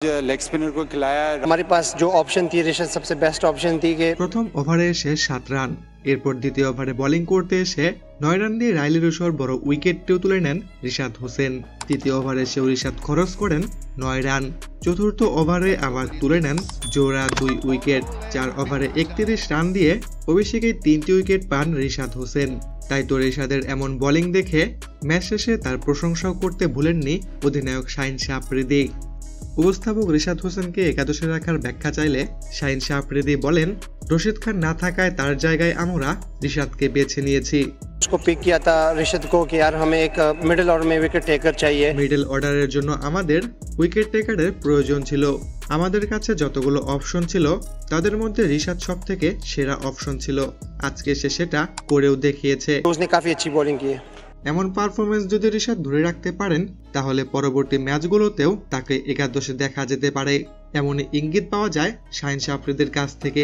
Leg spinner को खिलाया। हमारे पास जो ऑप्शन थी ऋषभ सबसे बेस्ट ऑप्शन थी कि প্রথম ওভারে এসে 7 রান, এরপর দ্বিতীয় ওভারে বোলিং করতে এসে 9 রান দিয়ে রাইলি রুশোর বড় উইকেটটিও তুলে নেন রিশাদ হোসেন। তৃতীয় ওভারে এসেও রিশাদ খরচ করেন 9 রান। চতুর্থ ওভারে আবার তুলে নেন জোড়া 2 উইকেট। 4 ওভারে 31 রান দিয়ে অভিষেকেই 3টি উইকেট পান রিশাদ হোসেন। তাই তো রিশাদের এমন বোলিং দেখে ম্যাচ শেষে তার প্রশংসাও করতে ভুলেননি অধিনায়ক শাহিন শাহ আফ্রিদি। উপস্থাপক রিশাদ হোসেনকে একাদশে রাখার ব্যাখ্যা চাইলে শাহিন শাহ আফ্রিদি বলেন, রশিদ খান না থাকায় তার জায়গায় আমরা রিশাদকে বেছে নিয়েছি। उसको पिक किया था ऋषभ को कि यार हमें एक मिडिल ऑर्डर में विकेट टेकर चाहिए। মিডল অর্ডারের জন্য আমাদের উইকেট টেকারের প্রয়োজন ছিল। আমাদের কাছে যতগুলো অপশন ছিল তাদের মধ্যে রিশাদ সবথেকে সেরা অপশন ছিল। আজকে সে সেটা করেও দেখিয়েছে। उसने काफी अच्छी बॉलिंग की है। এমন পারফরমেন্স যদি রিশাদ ধরে রাখতে পারেন তাহলে পরবর্তী ম্যাচগুলোতেও তাকে একাদশে দেখা যেতে পারে, এমনই ইঙ্গিত পাওয়া যায় শাহিন শাহ আফ্রিদির কাছ থেকে।